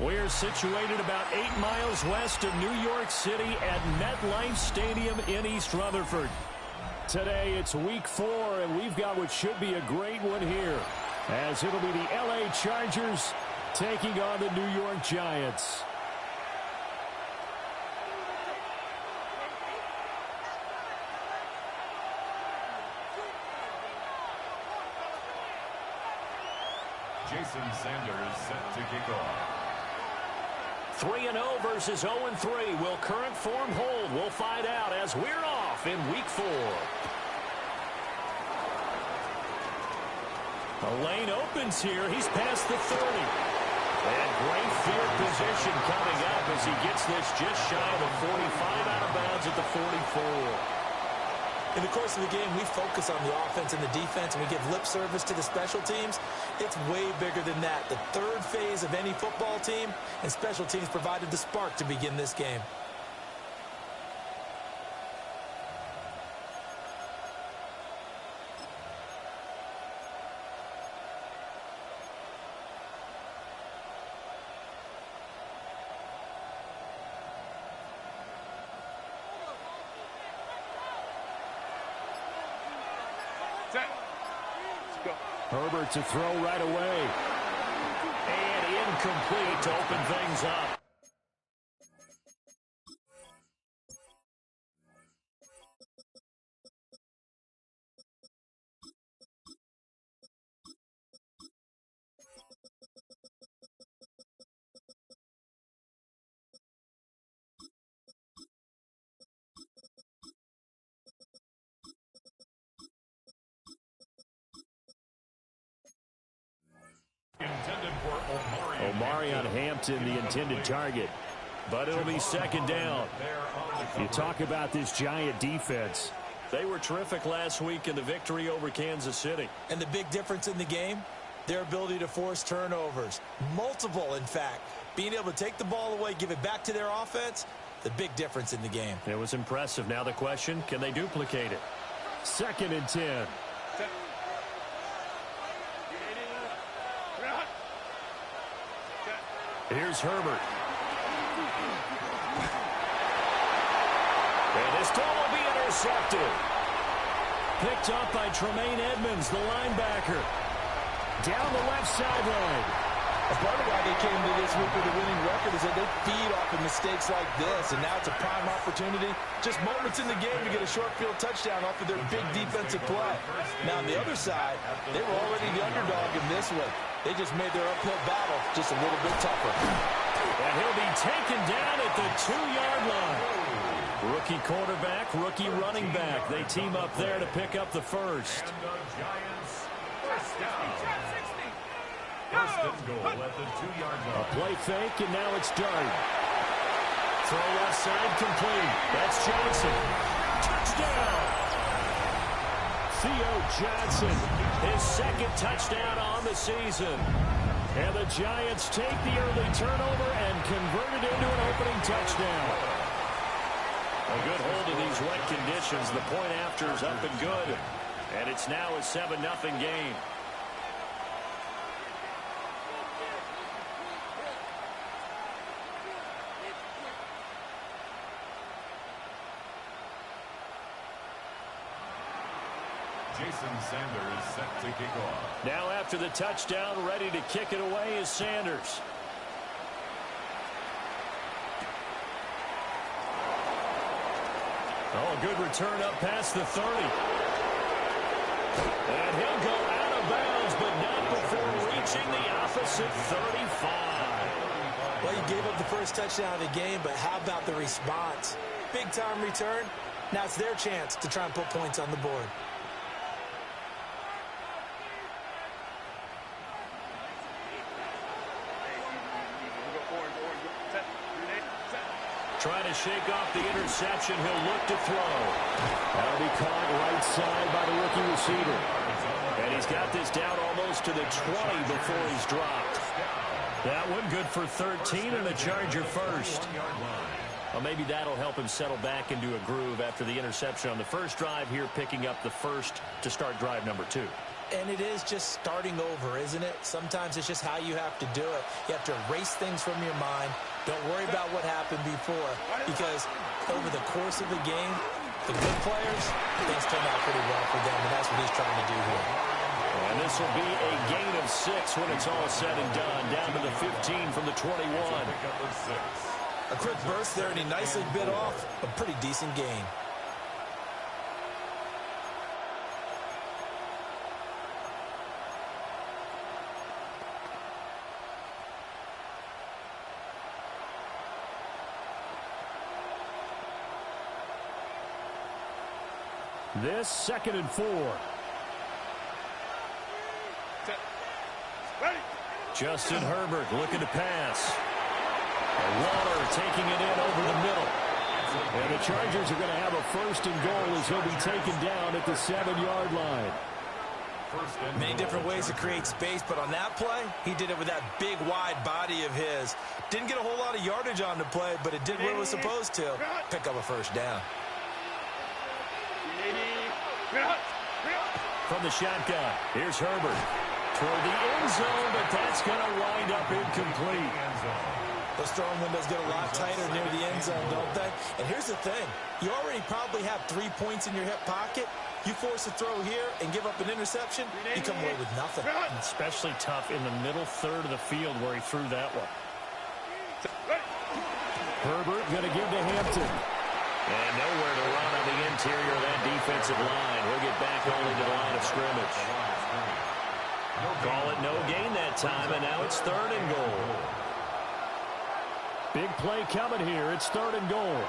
We're situated about 8 miles west of New York City at MetLife Stadium in East Rutherford. Today it's week 4, and we've got what should be a great one here, as it'll be the LA Chargers taking on the New York Giants. Jason Sanders set to kick off. 3-0 versus 0-3. Will current form hold? We'll find out as we're off in week 4. The lane opens here. He's past the 30. And great field position coming up as he gets this just shy of the 45, out of bounds at the 44. In the course of the game, we focus on the offense and the defense, and we give lip service to the special teams. It's way bigger than that. The third phase of any football team, and special teams provided the spark to begin this game. Herbert to throw right away. And incomplete to open things up. Omari on Hampton, the intended target. But it'll be second down. You talk about this Giant defense. They were terrific last week in the victory over Kansas City. And the big difference in the game, their ability to force turnovers. Multiple, in fact. Being able to take the ball away, give it back to their offense, the big difference in the game. It was impressive. Now the question, can they duplicate it? 2nd and 10. Here's Herbert. And this throw will be intercepted. Picked up by Tremaine Edmonds, the linebacker. Down the left sideline. A part of why they came to this week with a winning record is that they feed off of mistakes like this, and now it's a prime opportunity. Just moments in the game to get a short field touchdown off of their big defensive play. Now on the other side, they were already the underdog in this one. They just made their uphill battle just a little bit tougher. And he'll be taken down at the 2-yard line. Rookie quarterback, rookie running back. They team up there to pick up the first. And the Giants first down. First and goal at the 2-yard line. A play fake, and now it's Dart. Throw left side complete. That's Johnson. Touchdown! Theo Johnson, his 2nd touchdown on the season. And the Giants take the early turnover and convert it into an opening touchdown. A good hold of these wet conditions. The point after is up and good. And it's now a 7-0 game. Jason Sanders set to kick off. Now after the touchdown, ready to kick it away is Sanders. Oh, good return up past the 30. And he'll go out of bounds, but not before reaching the opposite 35. Well, you gave up the first touchdown of the game, but how about the response? Big-time return. Now it's their chance to try and put points on the board. Trying to shake off the interception. He'll look to throw. That'll be caught right side by the rookie receiver. And he's got this down almost to the 20 before he's dropped. That one good for 13 and a Charger first. Well, maybe that'll help him settle back into a groove after the interception on the first drive here, picking up the first to start drive number 2. And it is just starting over, isn't it? Sometimes it's just how you have to do it. You have to erase things from your mind. Don't worry about what happened before, because over the course of the game, the good players, things turn out pretty well for them, and that's what he's trying to do here. And this will be a gain of 6 when it's all said and done, down to the 15 from the 21. A quick burst there, and he nicely bit off a pretty decent gain. This 2nd and 4. Justin Herbert looking to pass. Waller taking it in over the middle. And the Chargers are going to have a 1st and goal as he'll be taken down at the 7-yard line. Many different ways to create space, but on that play, he did it with that big, wide body of his. Didn't get a whole lot of yardage on the play, but it did what it was supposed to. Pick up a 1st down. From the shotgun, here's Herbert. Toward the end zone, but that's going to wind up incomplete. Those throwing windows get a lot tighter near the end zone, don't they? And here's the thing. You already probably have 3 points in your hip pocket. You force a throw here and give up an interception, you come away with nothing. Especially tough in the middle third of the field where he threw that one. Herbert going to give to Hampton. And nowhere to run on the interior of that defensive line. We'll get back only to the line of scrimmage. Call it no gain that time, and now it's 3rd and goal. Big play coming here. It's 3rd and goal.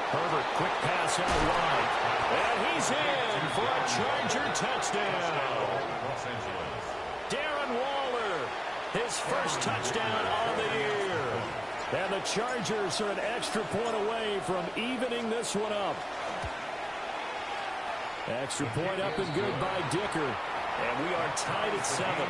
Herbert, quick pass out wide. And he's in for a Charger touchdown. Darren Waller, his 1st touchdown on the year. And the Chargers are an extra point away from evening this one up. Extra point up and good by Dicker. And we are tied at 7.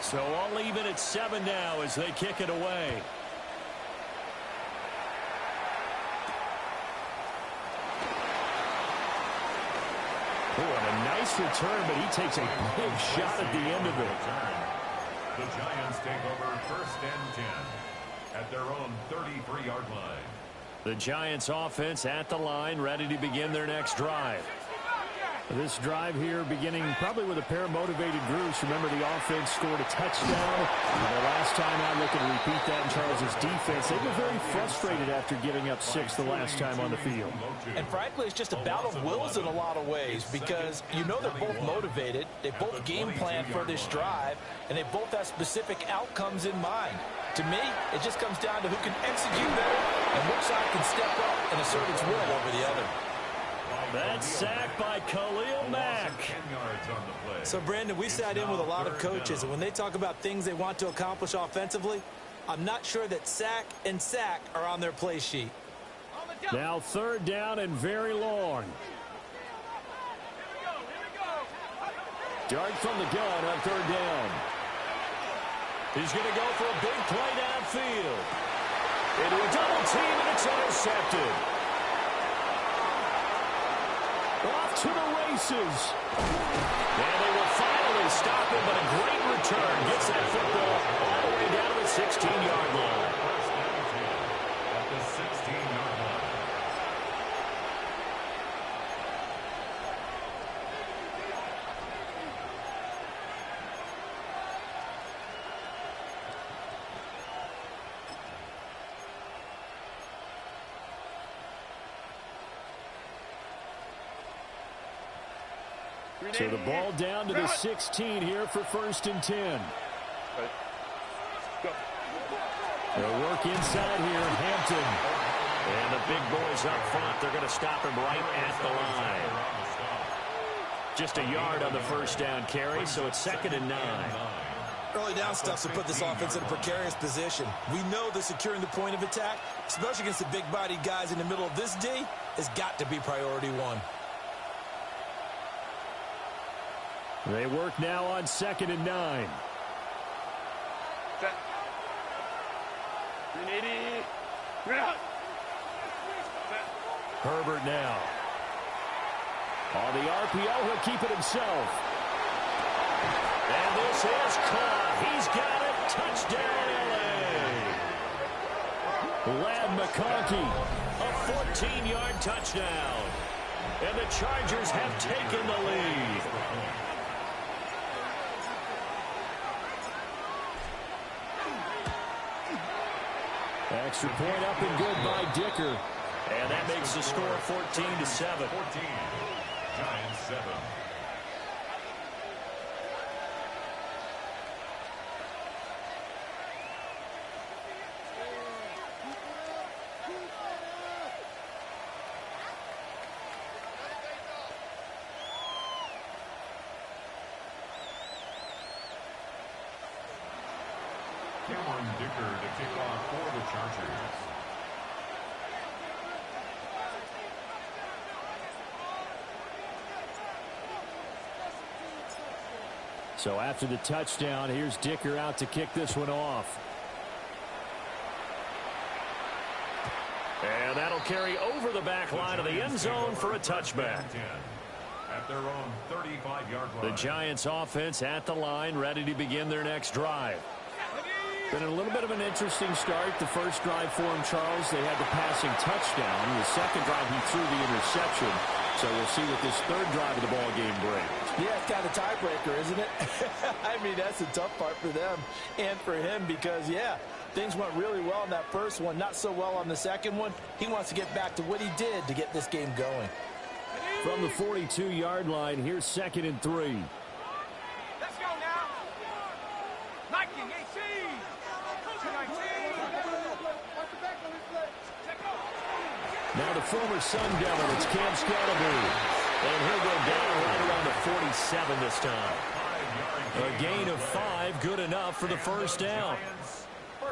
So all even at 7 now as they kick it away. Oh, and a nice return, but he takes a big shot at the end of it. The Giants take over 1st and 10 at their own 33-yard line. The Giants offense at the line, ready to begin their next drive. This drive here beginning probably with a pair of motivated groups. Remember, the offense scored a touchdown. The last time out, looking to repeat that in Charles' defense. They were very frustrated after giving up 6 the last time on the field. And frankly, it's just a battle of wills in a lot of ways, because you know they're both motivated. They both game plan for this drive, and they both have specific outcomes in mind. To me, it just comes down to who can execute better and which side can step up and assert its will over the other. That sack by Khalil Mack. So, Brandon, we sat in with a lot of coaches, and when they talk about things they want to accomplish offensively, I'm not sure that sack and sack are on their play sheet. Now 3rd down and very long. Dart from the gun on 3rd down. He's going to go for a big play downfield. Into a double team, and it's intercepted. Off to the races. And they will finally stop him, but a great return gets that football all the way down to the 16-yard line. At the 16-yard line. So the ball down to the 16 here for 1st and 10. They'll work inside here, Hampton. And the big boys up front, they're going to stop him right at the line. Just a yard on the 1st down carry, so it's 2nd and 9. Early down stuff will put this offense in a precarious position. We know that securing the point of attack, especially against the big-bodied guys in the middle of this D, has got to be priority one. They work now on 2nd and 9. Set. 380. Herbert now. On the RPO, he'll keep it himself. And this is caught. He's got it. Touchdown, L.A. Lad McConkey, a 14-yard touchdown. And the Chargers have taken the lead. Extra point up and good by Dicker. And that makes the score 14-7. 14. Giants 7. Cameron Dicker to kick off for the Chargers. So after the touchdown, here's Dicker out to kick this one off. And that'll carry over the back line of the end zone for a touchback. At their own 35-yard line. The Giants offense at the line, ready to begin their next drive. Been a little bit of an interesting start. The first drive for him, Charles, they had the passing touchdown. The second drive, he threw the interception. So we'll see what this third drive of the ball game brings. Yeah, it's kind of a tiebreaker, isn't it? I mean, that's the tough part for them and for him because, yeah, things went really well in that first one, not so well on the second one. He wants to get back to what he did to get this game going. From the 42-yard line, here's 2nd and 3. Let's go now. 19, 18. 219. Now the former Sun Devil, it's Cam Scatterby. And he'll go down right around the 47 this time. A gain of 5, good enough for the first down.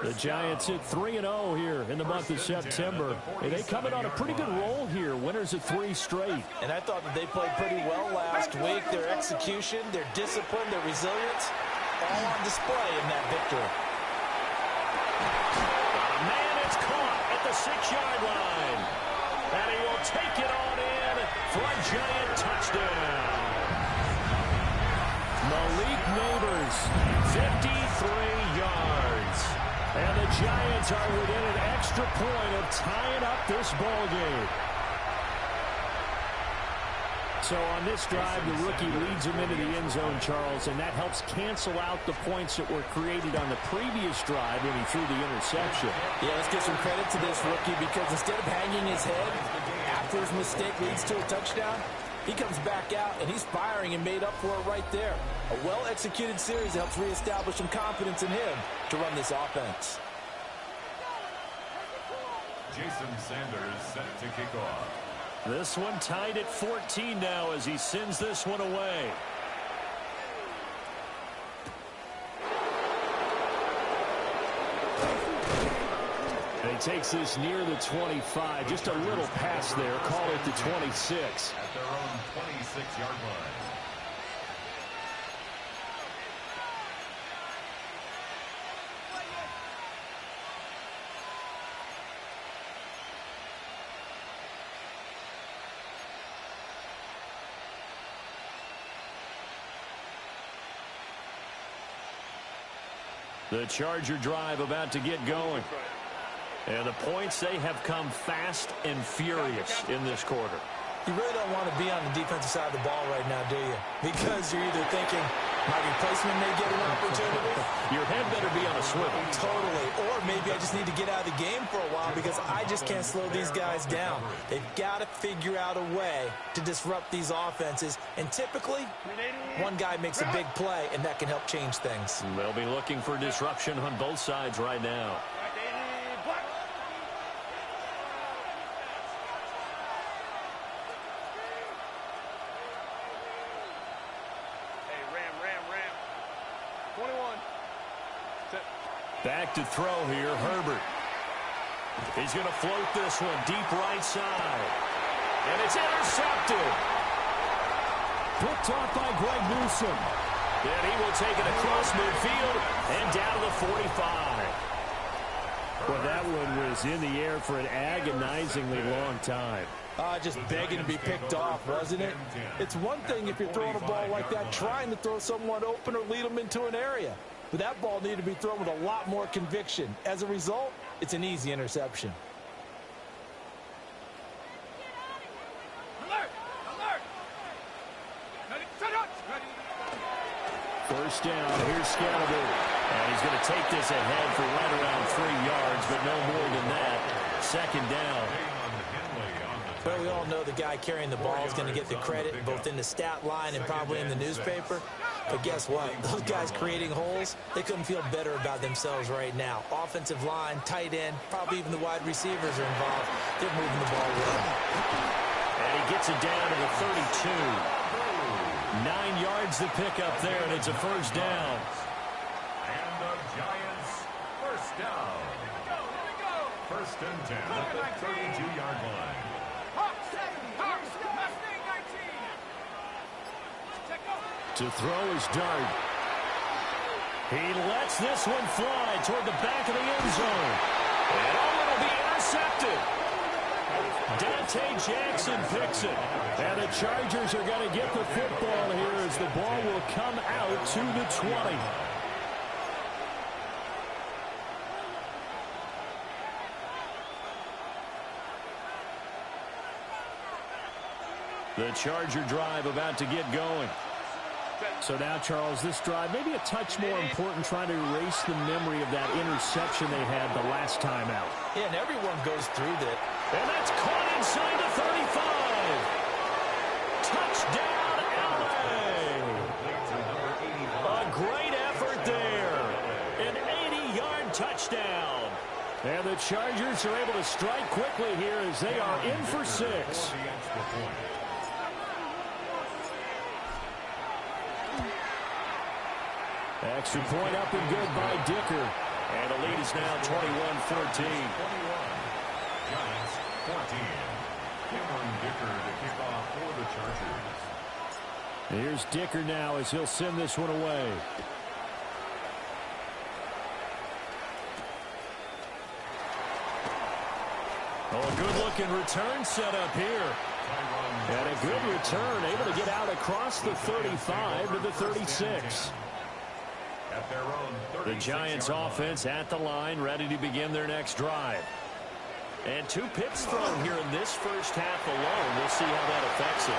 The Giants hit 3-0 here in the month of September. And they come in on a pretty good roll here. Winners of 3 straight. And I thought that they played pretty well last week. Their execution, their discipline, their resilience, all on display in that victory. Man, it's caught at the 6-yard line. And he will take it on in for a Giant touchdown. Malik Neighbors, 53 yards. And the Giants are within an extra point of tying up this ball game. So on this drive, the rookie leads him into the end zone, Charles, and that helps cancel out the points that were created on the previous drive when he threw the interception. Yeah, let's give some credit to this rookie because instead of hanging his head after his mistake leads to a touchdown, he comes back out and he's firing and made up for it right there. A well-executed series helps reestablish some confidence in him to run this offense. Jason Sanders set to kick off. This one tied at 14 now as he sends this one away. And he takes this near the 25. Just a little pass there. Call it the 26. At their own 26-yard line. The Charger drive about to get going. And the points, they have come fast and furious in this quarter. You really don't want to be on the defensive side of the ball right now, do you? Because you're either thinking, my replacement may get an opportunity. Your head better be on a swivel. Totally. Or maybe I just need to get out of the game for a while because I just can't slow these guys down. They've got to figure out a way to disrupt these offenses. And typically, one guy makes a big play, and that can help change things. They'll be looking for disruption on both sides right now. Ram. 21. Back to throw here, Herbert. He's going to float this one deep right side. And it's intercepted. Picked off by Greg Newsome. And he will take it across midfield and down to the 45. Well, that one was in the air for an agonizingly long time. Just begging to be picked off, wasn't it? It's one thing if you're throwing a ball like that, trying to throw someone open or lead them into an area. But that ball needed to be thrown with a lot more conviction. As a result, it's an easy interception. Alert! Alert! First down, here's Scalaboo. And he's going to take this ahead for right around 3 yards, but no more than that. Second down. Well, we all know the guy carrying the ball is going to get the credit, both in the stat line and probably in the newspaper. But guess what? Those guys creating holes, they couldn't feel better about themselves right now. Offensive line, tight end, probably even the wide receivers are involved. They're moving the ball well. And he gets it down to the 32. 9 yards to pick up there, and it's a first down. And the Giants first down. First and 10 at the 32-yard line. To throw is Dart. He lets this one fly toward the back of the end zone. And it'll be intercepted. Dante Jackson picks it. And the Chargers are going to get the football here as the ball will come out to the 20. The Charger drive about to get going. So now, Charles, this drive maybe a touch more important, trying to erase the memory of that interception they had the last time out. Yeah, and everyone goes through that. And that's caught inside the 35. Touchdown, LA. A great effort there. An 80-yard touchdown. And the Chargers are able to strike quickly here as they are in for 6. Extra point up and good by Dicker. And the lead is now 21-14. Giants 14. Cameron Dicker to kick off for the Chargers. Here's Dicker now as he'll send this one away. Oh, a good-looking return set up here. And a good return, able to get out across the 35 to the 36. The Giants offense at the line, ready to begin their next drive. And 2 picks thrown here in this first half alone. We'll see how that affects him.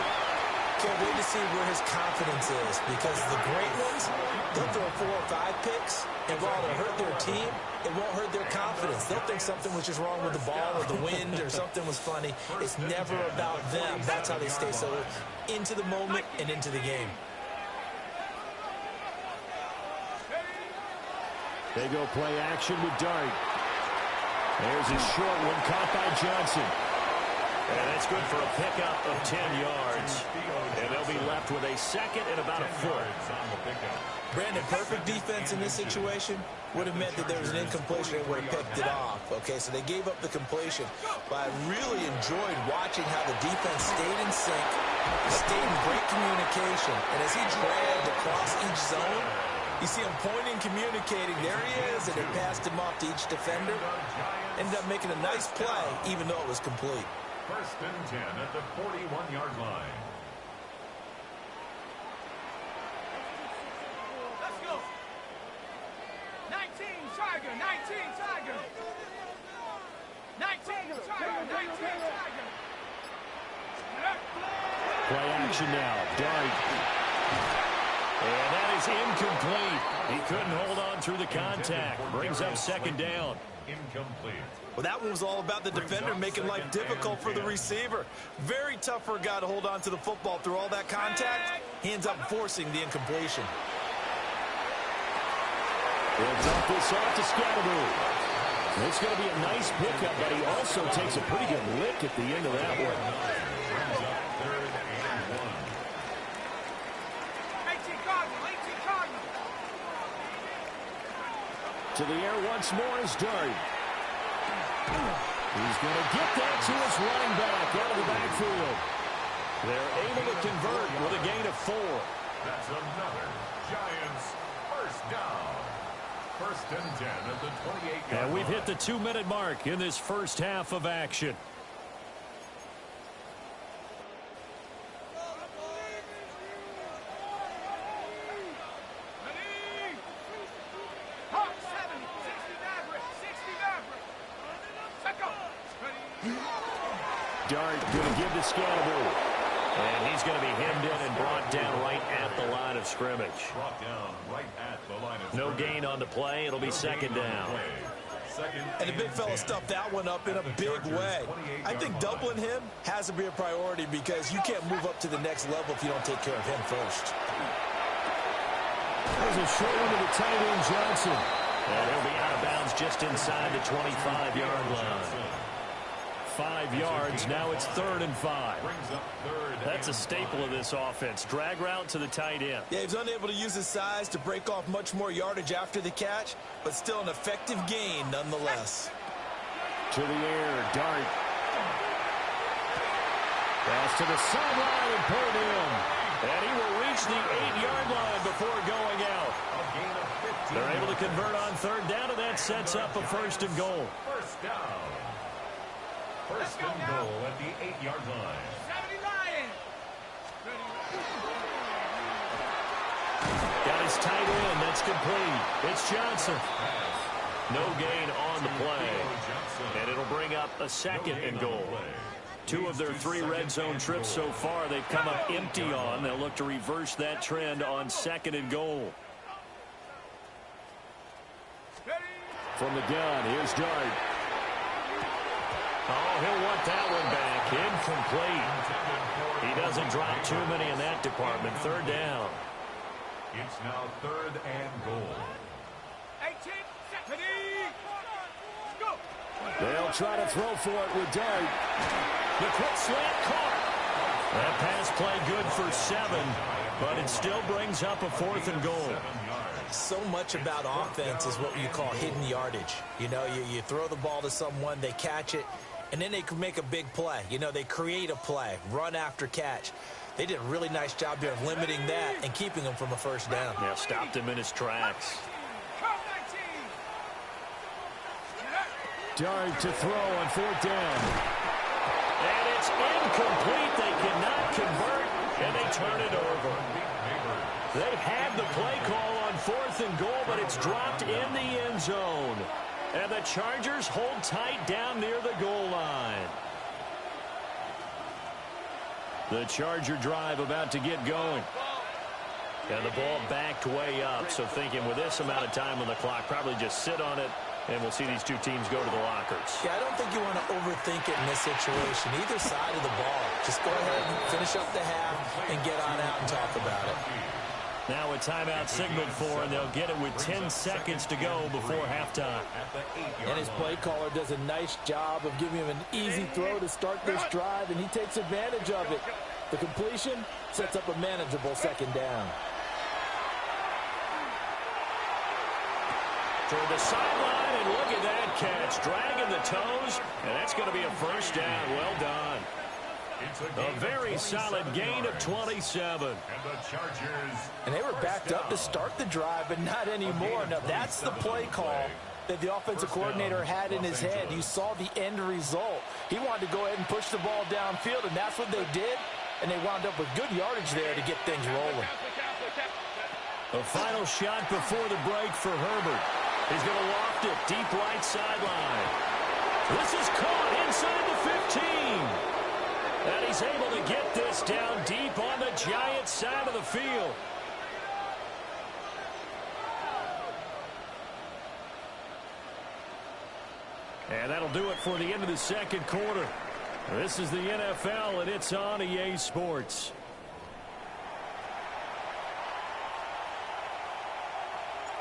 Can't wait to see where his confidence is, because the great ones, they'll throw 4 or 5 picks, and while it'll hurt their team, it won't hurt their confidence. They'll think something was just wrong with the ball or the wind or something was funny. It's never about them. That's how they stay so into the moment and into the game. They go play action with Dart. There's a short one caught by Johnson. And that's good for a pickup of 10 yards. And they'll be left with a second and about a foot. Brandon, perfect defense in this situation would have meant that there was an incompletion and would have picked it off. Okay, so they gave up the completion. But I really enjoyed watching how the defense stayed in sync, stayed in great communication. And as he dragged across each zone, you see him pointing, communicating. There he is, and it passed him off to each defender. Ended up making a nice play, even though it was complete. First and 10 at the 41-yard line. Let's go. 19 Tiger, 19 Tiger. 19 Tiger, 19 Tiger. Play action now. Dart. And that is incomplete. He couldn't hold on through the contact. Brings up second down. Incomplete. Well, that one was all about the defender making life difficult for the receiver. Very tough for a guy to hold on to the football through all that contact. He ends up forcing the incompletion. They'll dump this off to Scalaboo. It's going to be a nice pickup, but he also takes a pretty good lick at the end of that one. 18 Cardinal, 18 Cardinal. To the air once more is Dart. He's going to get that to his running back out of the backfield. They're able to convert with a gain of 4. That's another Giants first down. First and 10 at the 28-yard line. And we've hit the 2-minute mark in this first half of action. Dart going to give to Scatterbo. And he's going to be hemmed in and brought down right at the line of scrimmage. Brought down right at the line of No scrimmage. gain on the play. It'll be second down. And the big fella stuffed that one up in a big way. I think doubling him has to be a priority because you can't move up to the next level if you don't take care of him first. There's a short one to the tight end, Johnson. And he'll be out of bounds just inside the 25-yard line. 5 yards. Now it's 3rd and 5. That's a staple of this offense. Drag route to the tight end. Yeah, he's unable to use his size to break off much more yardage after the catch, but still an effective gain nonetheless. To the air, Dart. Pass to the sideline and pulled in. And he will reach the 8-yard line before going out. They're able to convert on 3rd down, and that sets up a 1st and goal. First down. First and goal at the 8-yard line. 70 Lions. Got his tight end. That's complete. It's Johnson. No gain on the play. And it'll bring up a 2nd and goal. 2 of their 3 red zone trips so far they've come up empty on. They'll look to reverse that trend on 2nd and goal. From the gun, here's Dart. Oh, he'll want that one back. Incomplete. He doesn't drop too many in that department. 3rd down. It's now 3rd and goal. 18, ready, go. They'll try to throw for it with Dart. The quick slant caught. That pass play good for 7, but it still brings up a 4th and goal. So much about offense is what you call hidden yardage. You know, you throw the ball to someone, they catch it, and then they can make a big play. You know, they create a play, run after catch. They did a really nice job here of limiting that and keeping him from a 1st down. Yeah, stopped him in his tracks. Dart to throw on 4th down. And it's incomplete. They cannot convert, and they turn it over. They had the play call on 4th and goal, but it's dropped in the end zone. And the Chargers hold tight down near the goal line. The Charger drive about to get going. And the ball backed way up, so thinking with this amount of time on the clock, probably just sit on it, and we'll see these 2 teams go to the lockers. Yeah, I don't think you want to overthink it in this situation. Either side of the ball. Just go ahead and finish up the half and get on out and talk about it. Now a timeout signaled for, and they'll get it with 10 seconds to go before halftime. And his play caller does a nice job of giving him an easy throw to start this drive, and he takes advantage of it. The completion sets up a manageable 2nd down. Toward the sideline, and look at that catch. Dragging the toes, and that's going to be a 1st down. Well done. A very solid gain of 27. And the Chargers. And they were backed up to start the drive, but not anymore. Now, that's the play call that the offensive coordinator had in his head. You saw the end result. He wanted to go ahead and push the ball downfield, and that's what they did. And they wound up with good yardage there to get things rolling. A final shot before the break for Herbert. He's going to loft it deep right sideline. This is caught inside the 15. And he's able to get this down deep on the Giants side of the field. And that'll do it for the end of the 2nd quarter. This is the NFL, and it's on EA Sports.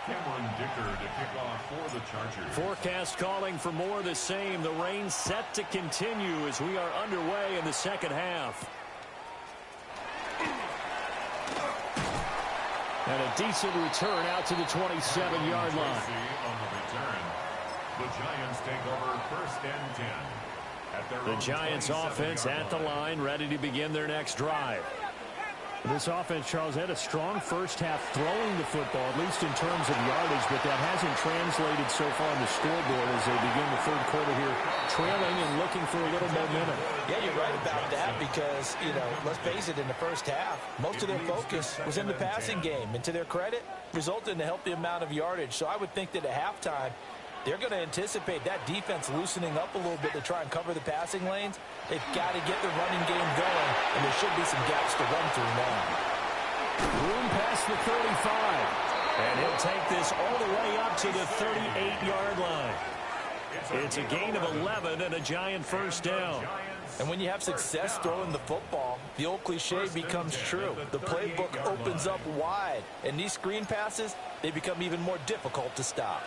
Cameron Dicker to kick off for the Chargers. Forecast calling for more of the same. The rain set to continue as we are underway in the 2nd half. And a decent return out to the 27-yard line. On the return, the Giants take over 1st and 10. The Giants offense at the line, ready to begin their next drive. This offense, Charles, had a strong first half throwing the football, at least in terms of yardage, but that hasn't translated so far on the scoreboard as they begin the third quarter here, trailing and looking for a little momentum. Yeah, you're right about that because, let's face it, in the first half, most of their focus was in the passing game. And to their credit, resulted in a healthy amount of yardage. So I would think that at halftime, they're going to anticipate that defense loosening up a little bit to try and cover the passing lanes. They've got to get the running game going, and there should be some gaps to run through now. Room past the 35. And he'll take this all the way up to the 38-yard line. It's a gain of 11 and a Giant first down. And when you have success throwing the football, the old cliche becomes true. The playbook opens up wide, and these screen passes, they become even more difficult to stop.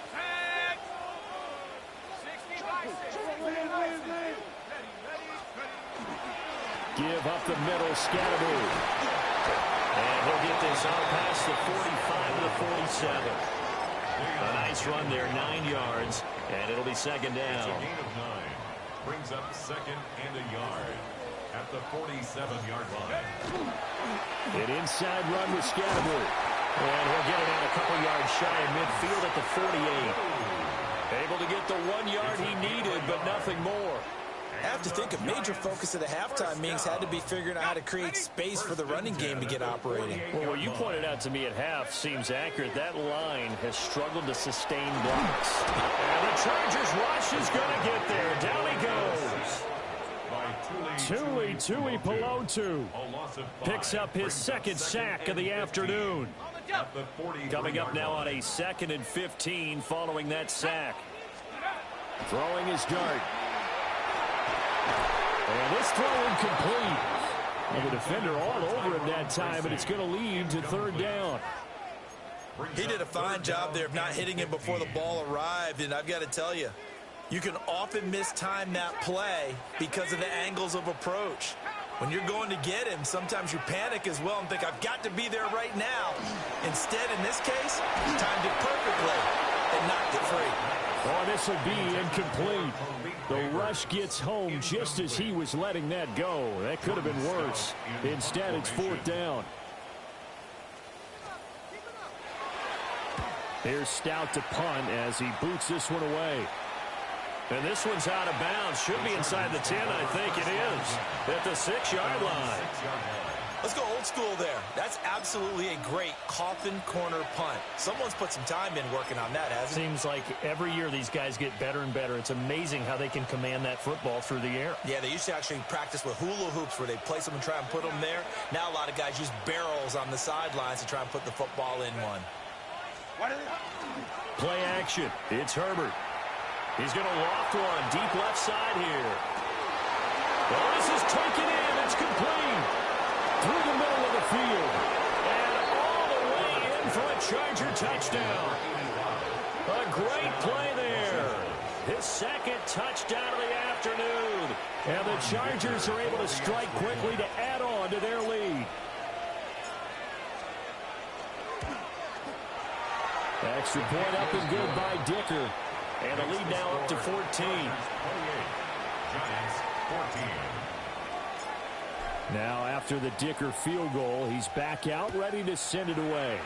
Give up the middle, Scatteroo. And he'll get this out past the 45 to the 47. A nice run there, 9 yards, and it'll be second down. It's a gain of 9. Brings up 2nd and a yard at the 47-yard line. An inside run with Scatteroo. And he'll get it out a couple yards shy of midfield at the 48. Able to get the 1 yard he needed, but nothing more. I have to think a major focus of the halftime meetings had to be figuring out how to create space for the running game to get operating. Well, what you pointed out to me at half seems accurate. That line has struggled to sustain blocks. And the Chargers rush is going to get there. Down he goes. Tui Pelotu picks up his second sack of the afternoon. Coming up now on a 2nd and 15 following that sack. Throwing his dart. And this throw incomplete. And the defender all over him that time, but it's going to lead to third down. He did a fine job there of not hitting him before the ball arrived, and I've got to tell you, you can often mistime that play because of the angles of approach. When you're going to get him, sometimes you panic as well and think, I've got to be there right now. Instead, in this case, he timed it perfectly and knocked it free. Oh, this will be incomplete. The rush gets home just as he was letting that go. That could have been worse. Instead, it's fourth down. Here's Stout to punt as he boots this one away. And this one's out of bounds. Should be inside the 10, I think it is. At the 6-yard line. Let's go old school there. That's absolutely a great coffin corner punt. Someone's put some time in working on that, hasn't it? Seems like every year these guys get better and better. It's amazing how they can command that football through the air. Yeah, they used to actually practice with hula hoops where they place them and try and put them there. Now a lot of guys use barrels on the sidelines to try and put the football in one. Play action. It's Herbert. He's going to loft one deep left side here. Well, this is taken in. It's complete. Through the middle of the field. And all the way in for a Charger touchdown. A great play there. His second touchdown of the afternoon. And the Chargers are able to strike quickly to add on to their lead. Extra point up and good by Dicker. And the lead now up to 14. 28. Giants 14. Now after the Dicker field goal, he's back out ready to send it away.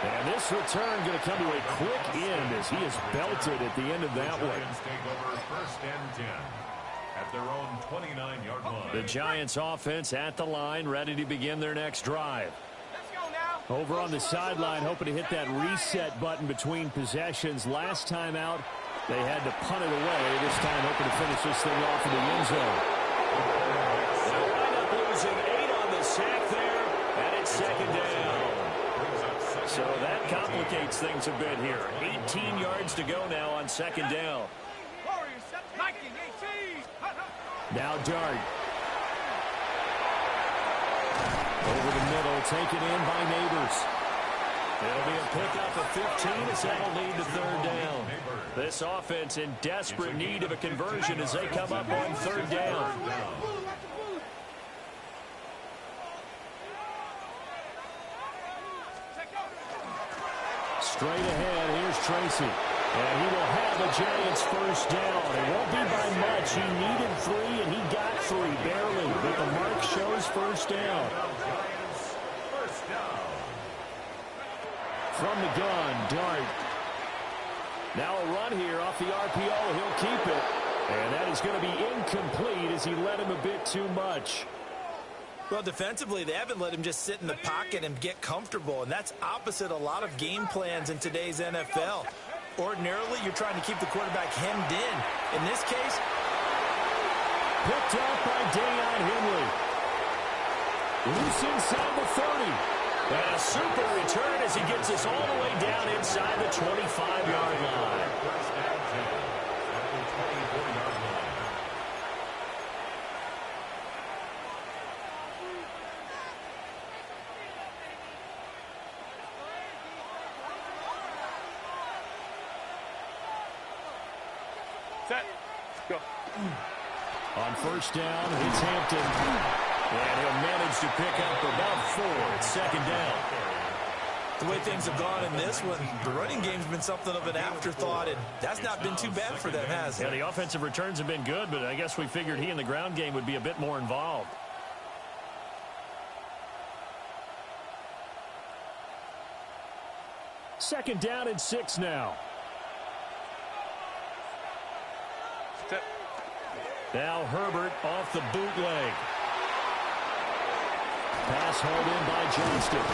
And this return going to come to a quick end as he is belted at the end of that one. Giants take over 1st and 10 at their own 29-yard line. The Giants offense at the line, ready to begin their next drive. Over on the sideline, hoping to hit that reset button between possessions. Last time out, they had to punt it away. This time, hoping to finish this thing off in the end zone. They'll wind up losing 8 on the sack there, and it's second down. So that complicates things a bit here. 18 yards to go now on second down. Now Dart. Over the middle, taken in by Neighbors. It'll be a pickup of 15 as that'll lead to third down. This offense in desperate need of a conversion as they come up on third down. Straight ahead, here's Tracy. And he will have a Giants first down. It won't be by much. He needed 3, and he got 3, barely. But the mark shows first down. From the gun, Dart. Now a run here off the RPO. He'll keep it. And that is going to be incomplete as he led him a bit too much. Well, defensively, they haven't let him just sit in the pocket and get comfortable, and that's opposite a lot of game plans in today's NFL. Ordinarily, you're trying to keep the quarterback hemmed in. In this case, picked up by Dayon Henley. Loose inside the 30. And a super return as he gets us all the way down inside the 25-yard line. Set. Go. On first down, it's Hampton. And he'll manage to pick up about 4. It's second down. The way things have gone in this one, the running game's been something of an afterthought, and that's not been too bad for them, has it? Yeah, the offensive returns have been good, but I guess we figured he in the ground game would be a bit more involved. Second down and 6 now. Set. Now Herbert off the bootleg. Pass hauled in by Johnston.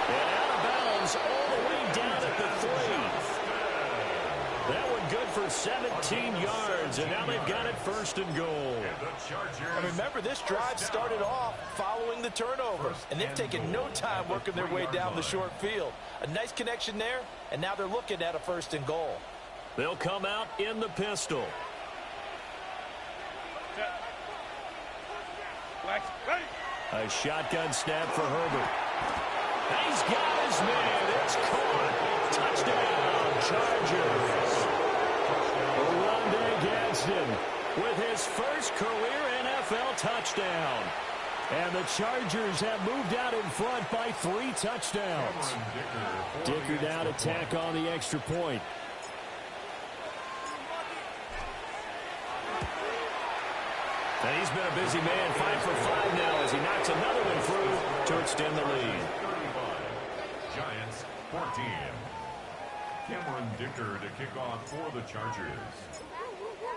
And out of bounds all the way down at the 3. That one good for 17 yards, and now they've got it first and goal. And remember, this drive started off following the turnover, and they've taken no time working their way down the short field. A nice connection there, and now they're looking at a first and goal. They'll come out in the pistol. A shotgun snap for Herbert. He's got his man. It's caught. Touchdown, Chargers. Rondé Gadsden with his first career NFL touchdown. And the Chargers have moved out in front by 3 touchdowns. Dicker now to tack on the extra point. And he's been a busy man, 5 for 5 now as he knocks another one through to extend the lead. 35, Giants 14. Cameron Dicker to kick off for the Chargers.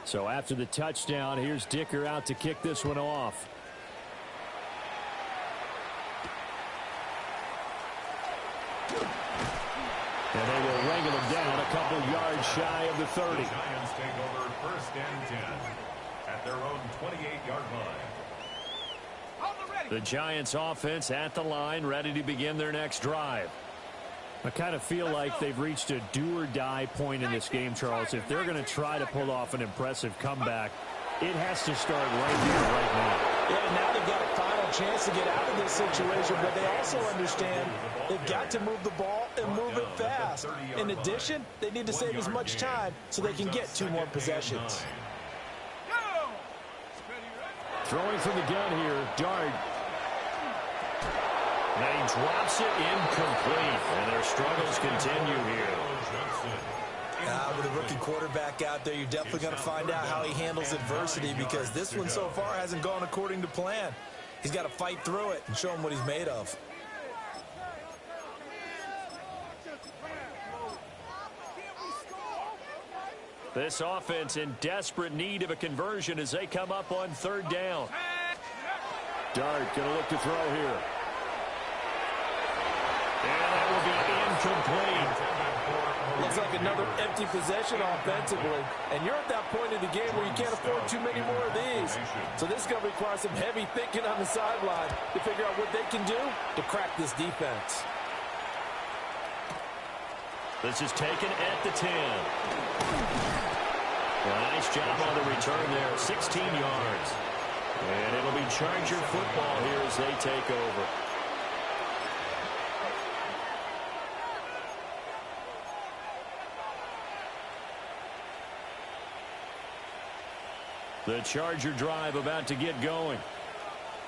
So after the touchdown, here's Dicker out to kick this one off. And they will wrangle him down a couple yards shy of the 30. The Giants take over first and 10 at their own 28-yard line. The Giants offense at the line, ready to begin their next drive. I kind of feel like they've reached a do-or-die point in this game, Charles. If they're going to try to pull off an impressive comeback, it has to start right here, right now. Yeah, now they've got a final chance to get out of this situation, but they also understand they've got to move the ball and move it fast. In addition, they need to save as much time so they can get 2 more possessions. Throwing from the gun here, Dart. And he drops it incomplete, and their struggles continue here. With a rookie quarterback out there, you're definitely going to find out how he handles adversity, because this one so far hasn't gone according to plan. He's got to fight through it and show him what he's made of. This offense in desperate need of a conversion as they come up on 3rd down. Dart going to look to throw here. And that will be incomplete. Looks like another empty possession offensively. And you're at that point in the game where you can't afford too many more of these. So this is going to require some heavy thinking on the sideline to figure out what they can do to crack this defense. This is taken at the 10. Well, nice job on the return there, 16 yards. And it'll be Charger football here as they take over. The Charger drive about to get going.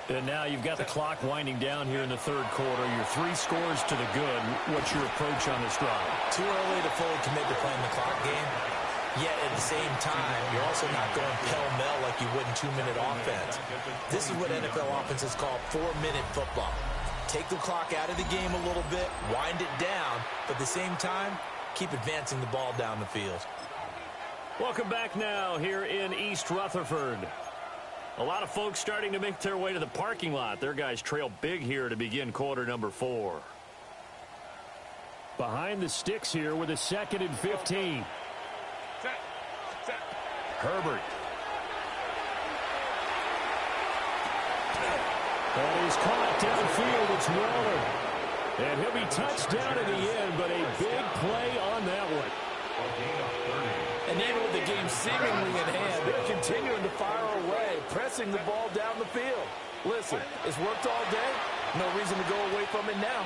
And now you've got the clock winding down here in the third quarter. Your 3 scores to the good. What's your approach on this drive? Too early to fully commit to playing the clock game. Yet at the same time, you're also not going pell-mell like you would in 2-minute offense. This is what NFL offenses call 4-minute football. Take the clock out of the game a little bit, wind it down, but at the same time, keep advancing the ball down the field. Welcome back now here in East Rutherford. A lot of folks starting to make their way to the parking lot. Their guys trail big here to begin quarter number 4. Behind the sticks here with a 2nd and 15. Set. Herbert. And he's caught downfield. It's Waller. And he'll be touched down in the end, but a big play on that one. And even with the game seemingly in hand, they're continuing to fire away, pressing the ball down the field. Listen, it's worked all day. No reason to go away from it now.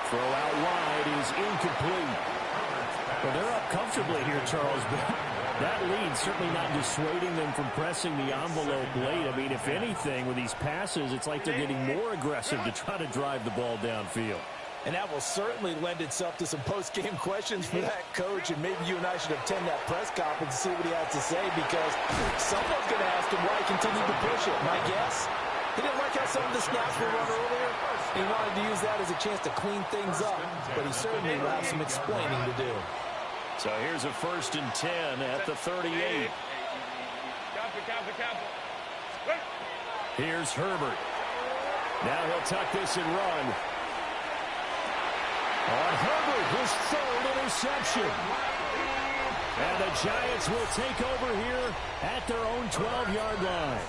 Throw out wide is incomplete. Well, they're up comfortably here, Charles, but that lead certainly not dissuading them from pressing the envelope late. I mean, if anything, with these passes, it's like they're getting more aggressive to try to drive the ball downfield. And that will certainly lend itself to some post-game questions for that coach, and maybe you and I should attend that press conference and see what he has to say, because someone's going to ask him why he continued to push it. My guess, he didn't like how some of the snaps were run earlier. He wanted to use that as a chance to clean things up, but he certainly will have some explaining to do. So here's a 1st and 10 at the 38. Here's Herbert. Now he'll tuck this and run. On Herbert, his 3rd interception. And the Giants will take over here at their own 12-yard line.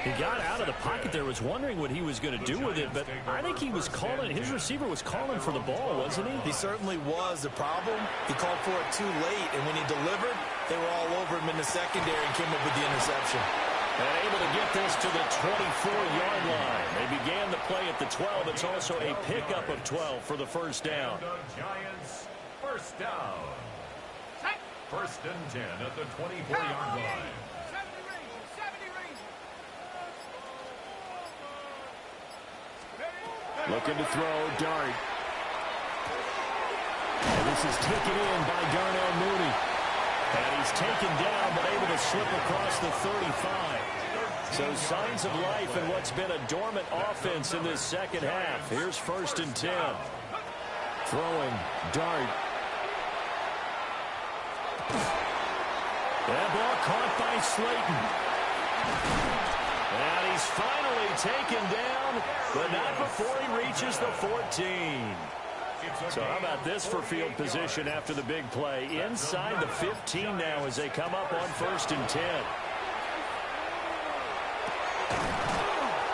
He got out of the pocket there, was wondering what he was going to do with it, but I think he was calling, his receiver was calling for the ball, wasn't he? He certainly was. The problem, he called for it too late, and when he delivered, they were all over him in the secondary and came up with the interception. And able to get this to the 24-yard line. They began the play at the 12. It's also a pickup of 12 for the 1st down. And the Giants, 1st down. 1st and 10 at the 24-yard line. Looking to throw, Dart. And this is taken in by Darnell Mooney. And he's taken down, but able to slip across the 35. So signs of life in what's been a dormant offense in this second half. Here's 1st and 10. Throwing, Dart. That ball caught by Slayton. And he's finally taken down, but not before he reaches the 14. So how about this for field position after the big play? Inside the 15 now as they come up on 1st and 10.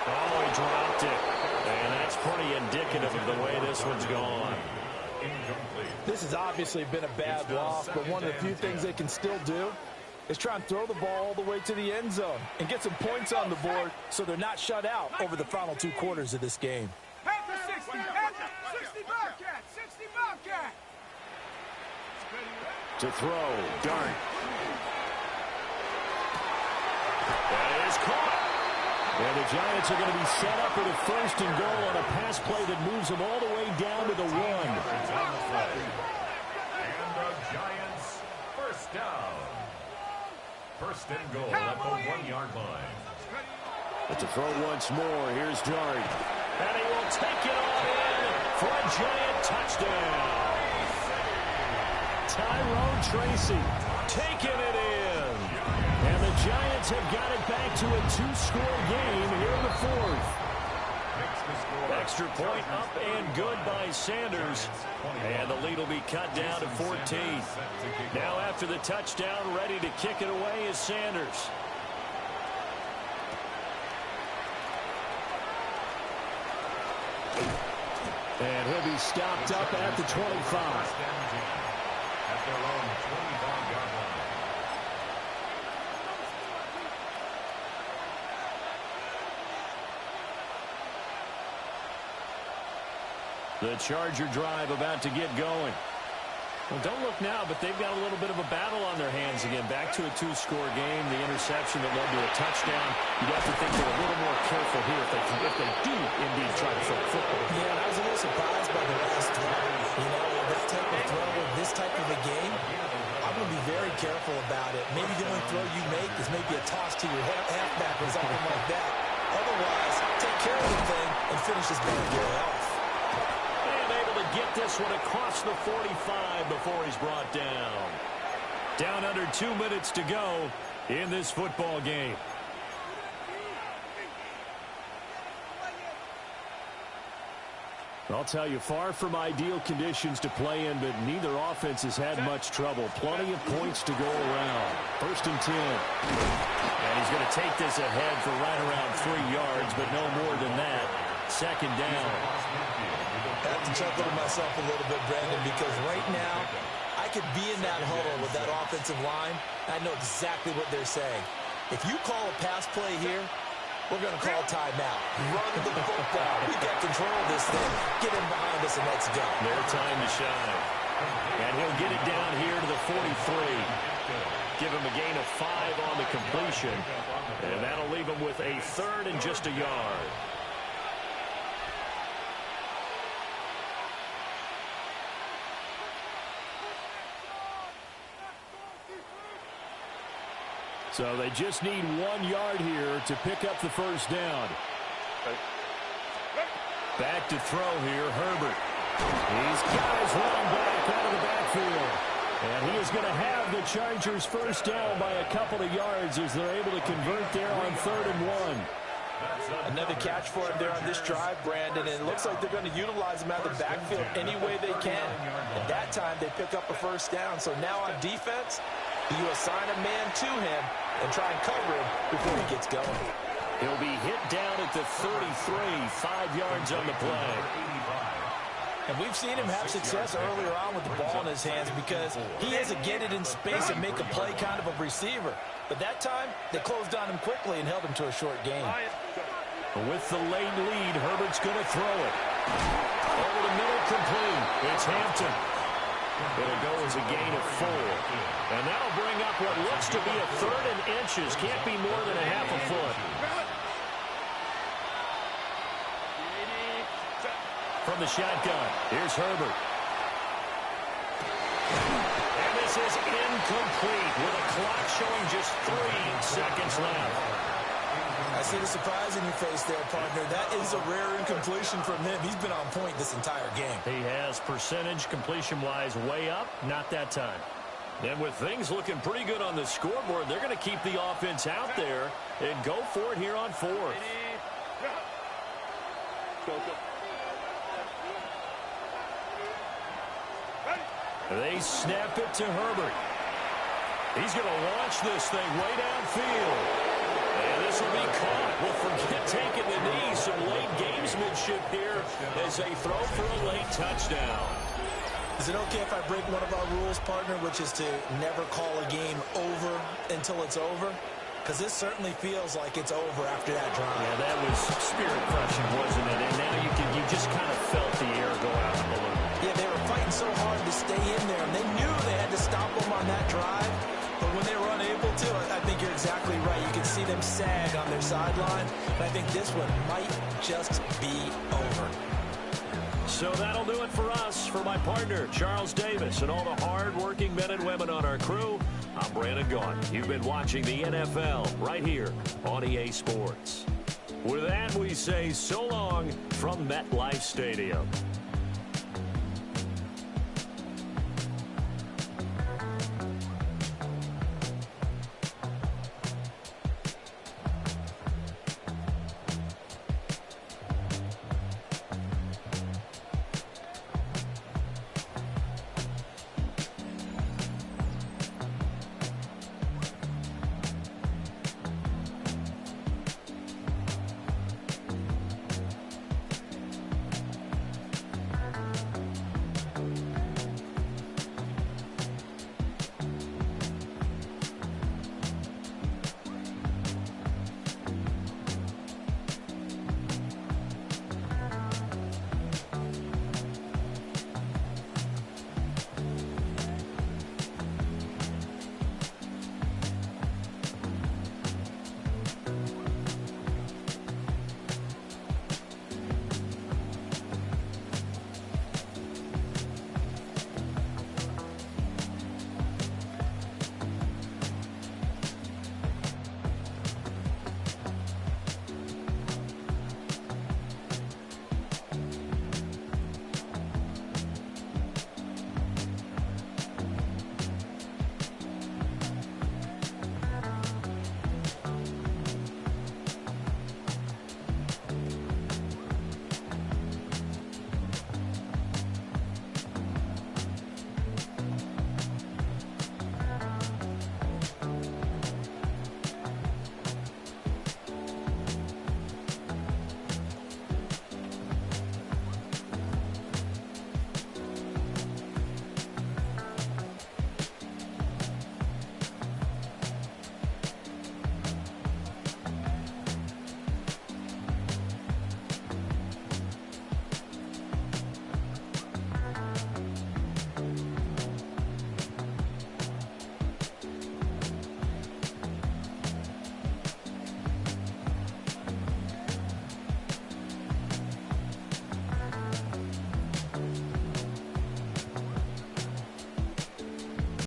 Oh, he dropped it. And that's pretty indicative of the way this one's gone. This has obviously been a bad loss, but one of the few things they can still do is try and throw the ball all the way to the end zone and get some points on the board so they're not shut out over the final 2 quarters of this game. To throw, Dart. That is caught. And the Giants are going to be set up with a 1st and goal on a pass play that moves them all the way down to the 1. And the Giants, 1st down. 1st and goal at the 1-yard line. But to throw once more, here's Dart. And he will take it on in for a Giant touchdown. Tyrone Tracy taking it in. And the Giants have got it back to a 2-score game here in the 4th. Extra point up and good by Sanders. And the lead will be cut down to 14. Now after the touchdown, ready to kick it away is Sanders. And he'll be stopped up at the 25. At their own 25-yard line. The Charger drive about to get going. Well, don't look now, but they've got a little bit of a battle on their hands again. Back to a two-score game. The interception that led to a touchdown. You'd have to think they're a little more careful here if they do indeed try to throw the football. Yeah, and I was a little surprised by the last throw. You know, that type of throw in this type of a game, I'm going to be very careful about it. Maybe the only throw you make is maybe a toss to your halfback or something like that. Otherwise, take care of the thing and finish this bad boy off. Get this one across the 45 before he's brought down. Down under 2 minutes to go in this football game. I'll tell you, far from ideal conditions to play in, but neither offense has had much trouble. Plenty of points to go around. 1st and 10. And he's going to take this ahead for right around 3 yards, but no more than that. 2nd down. I have to chuckle to myself a little bit, Brandon, because right now I could be in that huddle with that offensive line. I know exactly what they're saying. If you call a pass play here, we're going to call timeout. Run the football. We got control of this thing. Get him behind us and let's go. Their time to shine. And he'll get it down here to the 43. Give him a gain of 5 on the completion. And that'll leave him with a 3rd and just a yard. So they just need 1 yard here to pick up the 1st down. Back to throw here, Herbert. He's got his running back out of the backfield. And he is going to have the Chargers' 1st down by a couple of yards as they're able to convert there on 3rd and 1. Another catch for him there on this drive, Brandon, and it looks like they're going to utilize him out of the backfield any way they can. At that time, they pick up a 1st down. So now on defense, you assign a man to him and try and cover him before he gets going. He'll be hit down at the 33, 5 yards on the play. And we've seen him have success earlier on with the ball in his hands because he is a get it in space and make a play kind of a receiver. But that time, they closed on him quickly and held him to a short gain. With the late lead, Herbert's going to throw it. Over the middle, complete. It's Hampton. It'll go as a gain of 4. And that'll bring up what looks to be a 3rd and inches. Can't be more than a half a foot. From the shotgun, here's Herbert. And this is incomplete with a clock showing just 3 seconds left. I see the surprise in your face there, partner. That is a rare incompletion from him. He's been on point this entire game. He has percentage completion-wise way up, not that time. And with things looking pretty good on the scoreboard, they're going to keep the offense out there and go for it here on 4th. They snap it to Herbert. He's going to launch this thing way downfield. And this will be caught. Well, forget taking the knee. Some late gamesmanship here as they throw for a late touchdown. Is it okay if I break one of our rules, partner, which is to never call a game over until it's over? Because this certainly feels like it's over after that drive. Yeah, that was spirit-crushing, wasn't it? And now you just kind of felt the air go out of the balloon. Yeah, they were fighting so hard to stay in there, and they knew they had to stop them on that drive. But when they were unable to, I think you're exactly right. You can see them sag on their sideline. And I think this one might just be over. So that'll do it for us. For my partner, Charles Davis, and all the hard-working men and women on our crew, I'm Brandon Gaudin. You've been watching the NFL right here on EA Sports. With that, we say so long from MetLife Stadium.